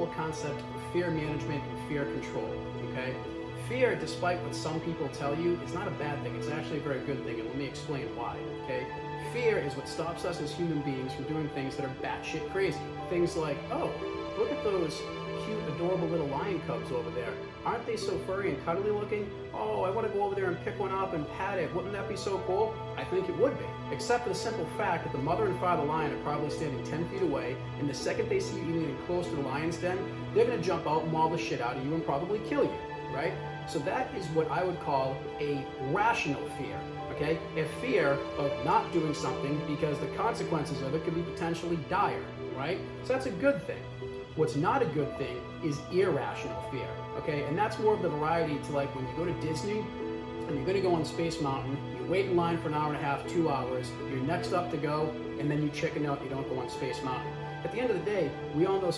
whole concept of fear management and fear control, okay? Fear, despite what some people tell you, is not a bad thing. It's actually a very good thing, and let me explain why, okay? Fear is what stops us as human beings from doing things that are batshit crazy. Things like, oh, look at those cute, adorable little lion cubs over there. Aren't they so furry and cuddly looking? Oh, I want to go over there and pick one up and pat it. Wouldn't that be so cool? I think it would be. Except for the simple fact that the mother and father lion are probably standing 10 feet away, and the second they see you getting close to the lion's den, they're going to jump out and maul the shit out of you and probably kill you, right? So that is what I would call a rational fear, okay? A fear of not doing something because the consequences of it could be potentially dire, right? So that's a good thing. What's not a good thing is irrational fear, okay? And that's more of the variety to like when you go to Disney and you're gonna go on Space Mountain, you wait in line for an hour and a half, 2 hours, you're next up to go, and then you chicken out, you don't go on Space Mountain. At the end of the day, we all know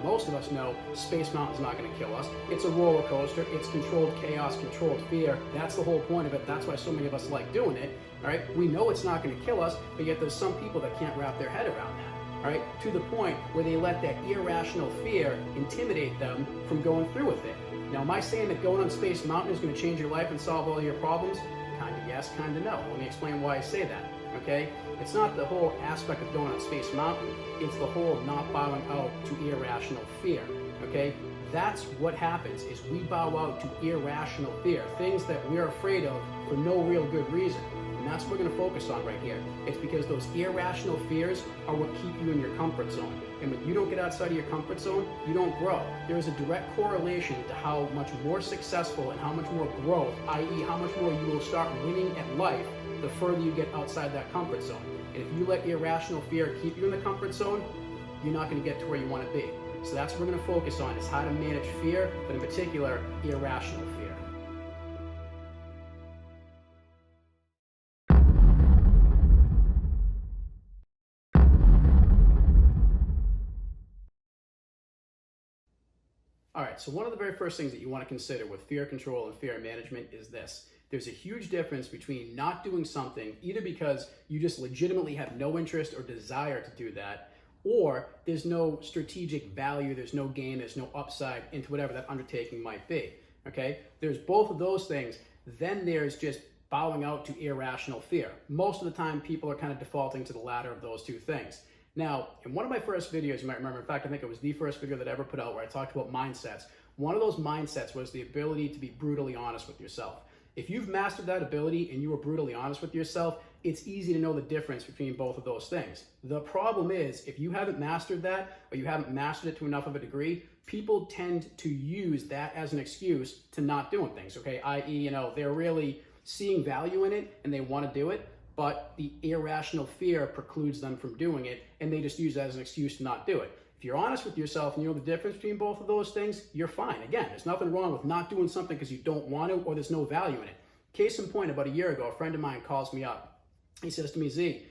most of us know Space Mountain's not gonna kill us. It's a roller coaster, it's controlled chaos, controlled fear. That's the whole point of it. That's why so many of us like doing it, all right? We know it's not gonna kill us, but yet there's some people that can't wrap their head around that. Right, to the point where they let that irrational fear intimidate them from going through with it. Now, am I saying that going on Space Mountain is going to change your life and solve all your problems? Kind of yes, kind of no. Let me explain why I say that, okay? It's not the whole aspect of going on Space Mountain. It's the whole not bowing out to irrational fear, okay? That's what happens, is we bow out to irrational fear, things that we're afraid of for no real good reason. And that's what we're going to focus on right here. It's because those irrational fears are what keep you in your comfort zone. And when you don't get outside of your comfort zone, you don't grow. There is a direct correlation to how much more successful and how much more growth, i.e. how much more you will start winning at life, the further you get outside that comfort zone. And if you let irrational fear keep you in the comfort zone, you're not going to get to where you want to be. So that's what we're going to focus on, is how to manage fear, but in particular, irrational fear. All right, so one of the very first things that you want to consider with fear control and fear management is this. There's a huge difference between not doing something, either because you just legitimately have no interest or desire to do that, or there's no strategic value, there's no gain, there's no upside into whatever that undertaking might be, okay? There's both of those things. Then there's just bowing out to irrational fear. Most of the time, people are kind of defaulting to the latter of those two things. Now, in one of my first videos, you might remember, in fact, I think it was the first video that I ever put out where I talked about mindsets. One of those mindsets was the ability to be brutally honest with yourself. If you've mastered that ability and you are brutally honest with yourself, it's easy to know the difference between both of those things. The problem is, if you haven't mastered that, or you haven't mastered it to enough of a degree, people tend to use that as an excuse to not doing things, okay? i.e., they're really seeing value in it and they want to do it, but the irrational fear precludes them from doing it, and they just use that as an excuse to not do it. If you're honest with yourself and you know the difference between both of those things, you're fine. Again, there's nothing wrong with not doing something because you don't want to or there's no value in it. Case in point, about a year ago, a friend of mine calls me up. He says to me, Z,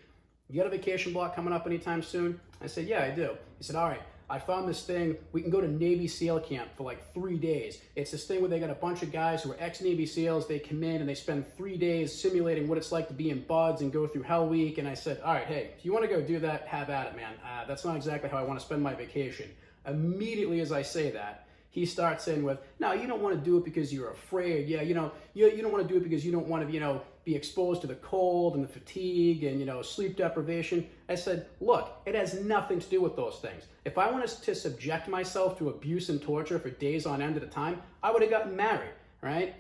you got a vacation block coming up anytime soon? I said, yeah, I do. He said, all right, I found this thing. We can go to Navy SEAL camp for like 3 days. It's this thing where they got a bunch of guys who are ex-Navy SEALs. They come in and they spend 3 days simulating what it's like to be in buds and go through Hell Week. And I said, all right, hey, if you want to go do that, have at it, man. That's not exactly how I want to spend my vacation. Immediately as I say that, he starts in with, no, you don't want to do it because you're afraid. Yeah, you don't want to do it because you don't want to, be exposed to the cold and the fatigue and, sleep deprivation. I said, look, it has nothing to do with those things. If I wanted to subject myself to abuse and torture for days on end at a time, I would have gotten married, right?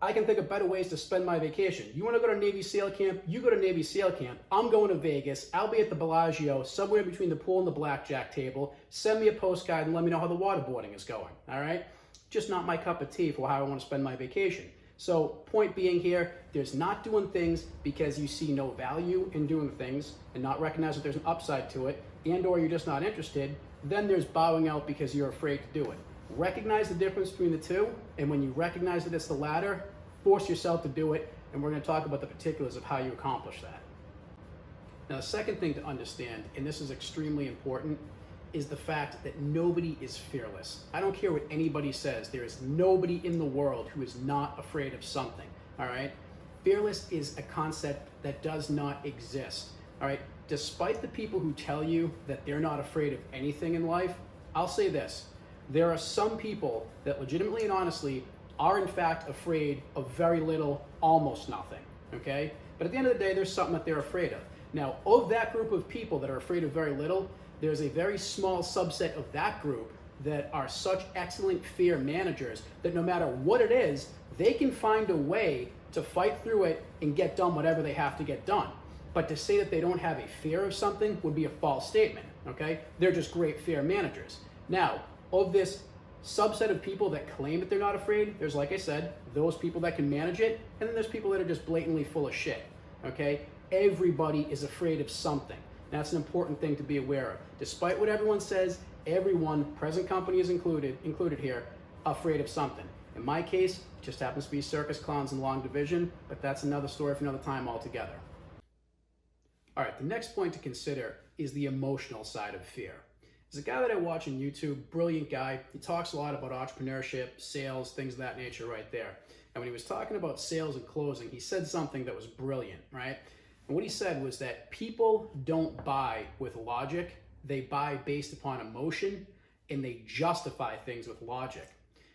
I can think of better ways to spend my vacation. You want to go to Navy SEAL camp? You go to Navy SEAL camp. I'm going to Vegas. I'll be at the Bellagio, somewhere between the pool and the blackjack table. Send me a postcard and let me know how the waterboarding is going, all right? Just not my cup of tea for how I want to spend my vacation. So point being here, there's not doing things because you see no value in doing things and not recognize that there's an upside to it, and or you're just not interested. Then there's bowing out because you're afraid to do it. Recognize the difference between the two, and when you recognize that it's the latter, force yourself to do it, and we're going to talk about the particulars of how you accomplish that. Now, the second thing to understand, and this is extremely important, is the fact that nobody is fearless. I don't care what anybody says. There is nobody in the world who is not afraid of something, all right? Fearless is a concept that does not exist, all right? Despite the people who tell you that they're not afraid of anything in life, I'll say this. There are some people that legitimately and honestly are in fact afraid of very little, almost nothing, okay? But at the end of the day, there's something that they're afraid of. Now, of that group of people that are afraid of very little, there's a very small subset of that group that are such excellent fear managers that no matter what it is, they can find a way to fight through it and get done whatever they have to get done. But to say that they don't have a fear of something would be a false statement, okay? They're just great fear managers. Now, of this subset of people that claim that they're not afraid, there's, like I said, those people that can manage it, and then there's people that are just blatantly full of shit, okay? Everybody is afraid of something. That's an important thing to be aware of. Despite what everyone says, everyone, present company is included here, afraid of something. In my case, it just happens to be circus clowns and long division, but that's another story for another time altogether. All right, the next point to consider is the emotional side of fear. There's a guy that I watch on YouTube, brilliant guy. He talks a lot about entrepreneurship, sales, things of that nature right there. And when he was talking about sales and closing, he said something that was brilliant, right? And what he said was that people don't buy with logic, they buy based upon emotion, and they justify things with logic.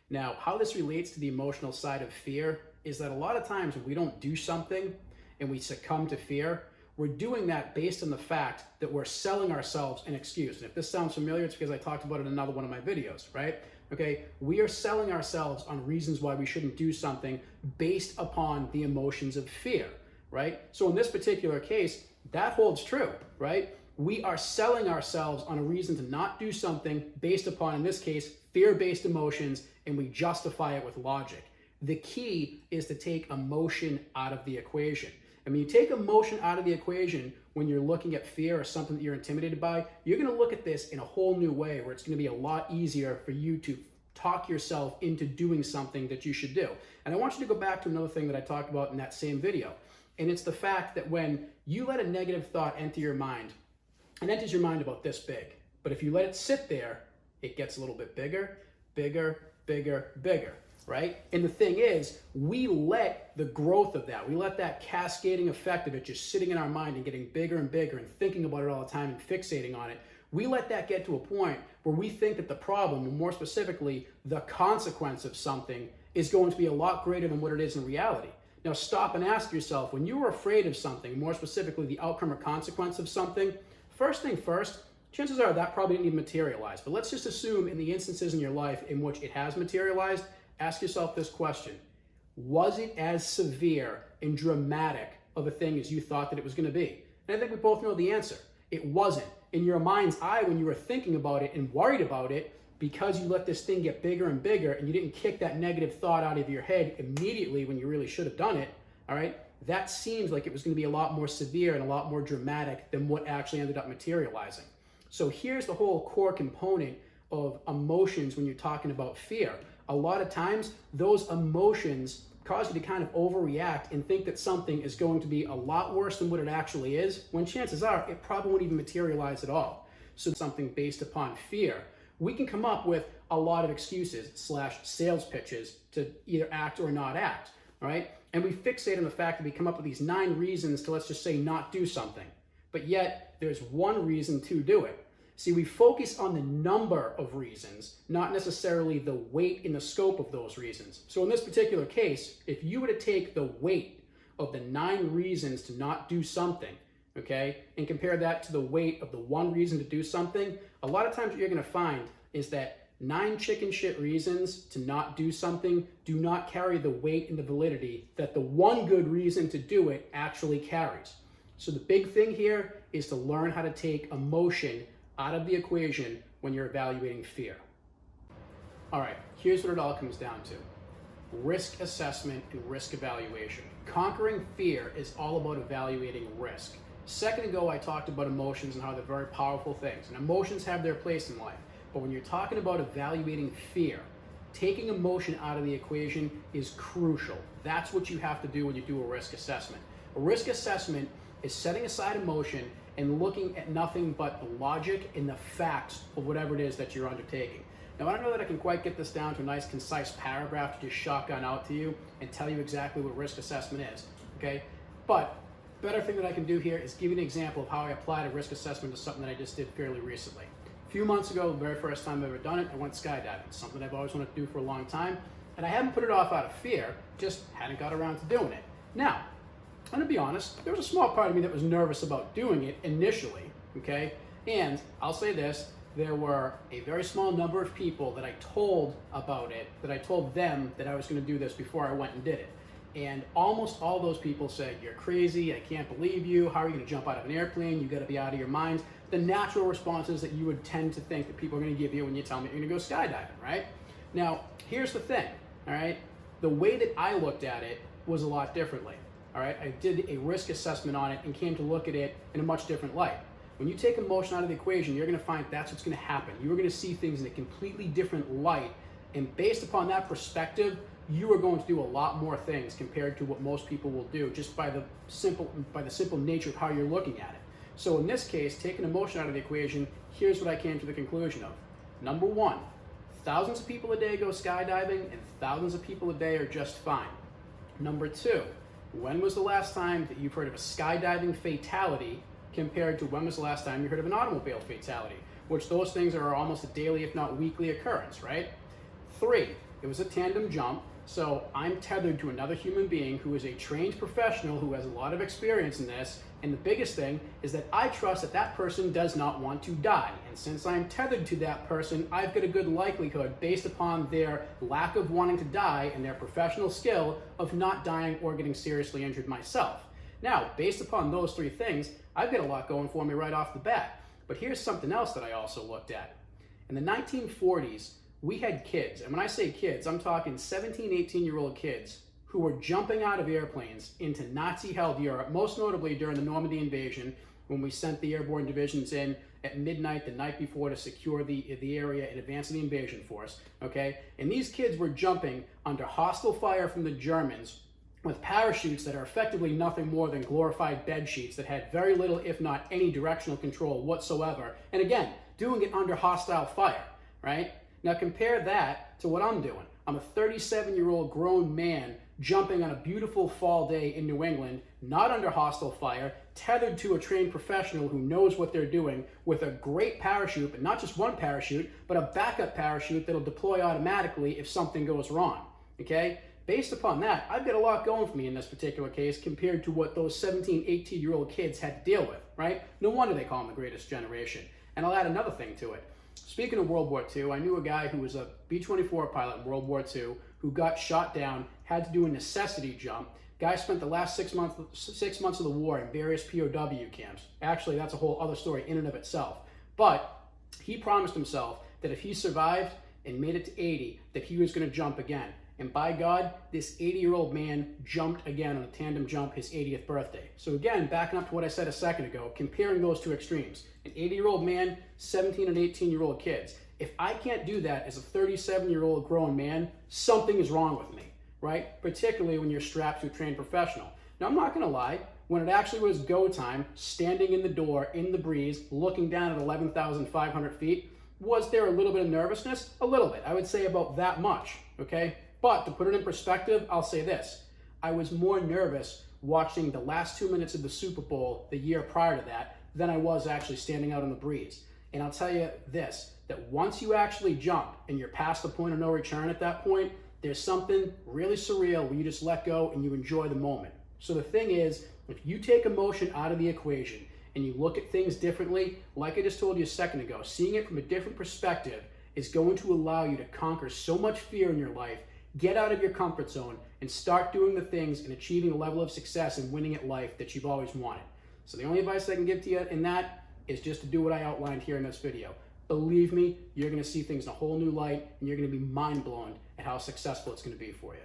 Now, how this relates to the emotional side of fear is that a lot of times when we don't do something and we succumb to fear, we're doing that based on the fact that we're selling ourselves an excuse. And if this sounds familiar, it's because I talked about it in another one of my videos, right? Okay, we are selling ourselves on reasons why we shouldn't do something based upon the emotions of fear, right? So in this particular case, that holds true, right? We are selling ourselves on a reason to not do something based upon, in this case, fear-based emotions, and we justify it with logic. The key is to take emotion out of the equation. And when you take emotion out of the equation, when you're looking at fear or something that you're intimidated by, you're going to look at this in a whole new way where it's going to be a lot easier for you to talk yourself into doing something that you should do. And I want you to go back to another thing that I talked about in that same video. And it's the fact that when you let a negative thought enter your mind, it enters your mind about this big. But if you let it sit there, it gets a little bit bigger, bigger, bigger, bigger, right? And the thing is, we let the growth of that, we let that cascading effect of it just sitting in our mind and getting bigger and bigger and thinking about it all the time and fixating on it, we let that get to a point where we think that the problem, and more specifically, the consequence of something is going to be a lot greater than what it is in reality. Now stop and ask yourself, when you were afraid of something, more specifically the outcome or consequence of something, first thing first, chances are that probably didn't even materialize. But let's just assume in the instances in your life in which it has materialized, ask yourself this question. Was it as severe and dramatic of a thing as you thought that it was going to be? And I think we both know the answer. It wasn't. In your mind's eye, when you were thinking about it and worried about it, because you let this thing get bigger and bigger and you didn't kick that negative thought out of your head immediately when you really should have done it, all right, that seems like it was going to be a lot more severe and a lot more dramatic than what actually ended up materializing. So here's the whole core component of emotions when you're talking about fear. A lot of times, those emotions cause you to kind of overreact and think that something is going to be a lot worse than what it actually is, when chances are it probably won't even materialize at all. So something based upon fear, we can come up with a lot of excuses / sales pitches to either act or not act, all right? And we fixate on the fact that we come up with these 9 reasons to, let's just say, not do something. But yet, there's one reason to do it. See, we focus on the number of reasons, not necessarily the weight and the scope of those reasons. So in this particular case, if you were to take the weight of the 9 reasons to not do something, okay, and compare that to the weight of the 1 reason to do something, a lot of times what you're going to find is that 9 chicken shit reasons to not do something do not carry the weight and the validity that the 1 good reason to do it actually carries. So the big thing here is to learn how to take emotion out of the equation when you're evaluating fear. All right, here's what it all comes down to. Risk assessment and risk evaluation. Conquering fear is all about evaluating risk. A second ago, I talked about emotions and how they're very powerful things, and emotions have their place in life. But when you're talking about evaluating fear, taking emotion out of the equation is crucial. That's what you have to do when you do a risk assessment. A risk assessment is setting aside emotion and looking at nothing but the logic and the facts of whatever it is that you're undertaking. Now, I don't know that I can quite get this down to a nice, concise paragraph to just shotgun out to you and tell you exactly what risk assessment is, okay? But better thing that I can do here is give you an example of how I applied a risk assessment to something that I just did fairly recently. few months ago, the very first time I've ever done it, I went skydiving. It's something I've always wanted to do for a long time, and I haven't put it off out of fear, just hadn't got around to doing it. Now, I'm gonna be honest, there was a small part of me that was nervous about doing it initially, okay? And I'll say this, there were a very small number of people that I told about it, that I told them that I was gonna do this before I went and did it. And almost all those people said, you're crazy, I can't believe you, how are you gonna jump out of an airplane, you gotta be out of your mind. The natural responses that you would tend to think that people are gonna give you when you tell them that you're gonna go skydiving, right? Now, here's the thing, all right? The way that I looked at it was a lot differently, all right? I did a risk assessment on it and came to look at it in a much different light. When you take emotion out of the equation, you're gonna find that's what's gonna happen. You're gonna see things in a completely different light, and based upon that perspective, you are going to do a lot more things compared to what most people will do just by the simple nature of how you're looking at it. So in this case, taking emotion out of the equation, here's what I came to the conclusion of. Number one, thousands of people a day go skydiving and thousands of people a day are just fine. Number two, when was the last time that you've heard of a skydiving fatality compared to when was the last time you heard of an automobile fatality, which those things are almost a daily, if not weekly occurrence, right? Three, it was a tandem jump. So I'm tethered to another human being who is a trained professional who has a lot of experience in this. And the biggest thing is that I trust that that person does not want to die. And since I'm tethered to that person, I've got a good likelihood based upon their lack of wanting to die and their professional skill of not dying or getting seriously injured myself. Now, based upon those three things, I've got a lot going for me right off the bat. But here's something else that I also looked at. In the 1940s, we had kids, and when I say kids, I'm talking 17, 18-year-old kids who were jumping out of airplanes into Nazi-held Europe, most notably during the Normandy invasion, when we sent the airborne divisions in at midnight the night before to secure the area in advance of the invasion force, okay? And these kids were jumping under hostile fire from the Germans with parachutes that are effectively nothing more than glorified bed sheets that had very little, if not any directional control whatsoever. And again, doing it under hostile fire, right? Now compare that to what I'm doing. I'm a 37-year-old grown man jumping on a beautiful fall day in New England, not under hostile fire, tethered to a trained professional who knows what they're doing with a great parachute, but not just one parachute, but a backup parachute that'll deploy automatically if something goes wrong, okay? Based upon that, I've got a lot going for me in this particular case compared to what those 17, 18-year-old kids had to deal with, right? No wonder they call them the greatest generation. And I'll add another thing to it. Speaking of World War II, I knew a guy who was a B-24 pilot in World War II who got shot down, had to do a necessity jump. Guy spent the last 6 months of the war in various POW camps. Actually, that's a whole other story in and of itself. But he promised himself that if he survived and made it to 80, that he was going to jump again. And by God, this 80-year-old man jumped again on a tandem jump his 80th birthday. So again, backing up to what I said a second ago, comparing those two extremes. An 80-year-old man, 17 and 18-year-old kids. If I can't do that as a 37-year-old grown man, something is wrong with me, right? Particularly when you're strapped to a trained professional. Now, I'm not going to lie. When it actually was go time, standing in the door, in the breeze, looking down at 11,500 feet, was there a little bit of nervousness? A little bit. I would say about that much, okay? But to put it in perspective, I'll say this. I was more nervous watching the last 2 minutes of the Super Bowl the year prior to that than I was actually standing out on the breeze. And I'll tell you this, that once you actually jump and you're past the point of no return at that point, there's something really surreal where you just let go and you enjoy the moment. So the thing is, if you take emotion out of the equation and you look at things differently, like I just told you a second ago, seeing it from a different perspective is going to allow you to conquer so much fear in your life, get out of your comfort zone, and start doing the things and achieving a level of success and winning at life that you've always wanted. So the only advice I can give to you in that is just to do what I outlined here in this video. Believe me, you're going to see things in a whole new light, and you're going to be mind blown at how successful it's going to be for you.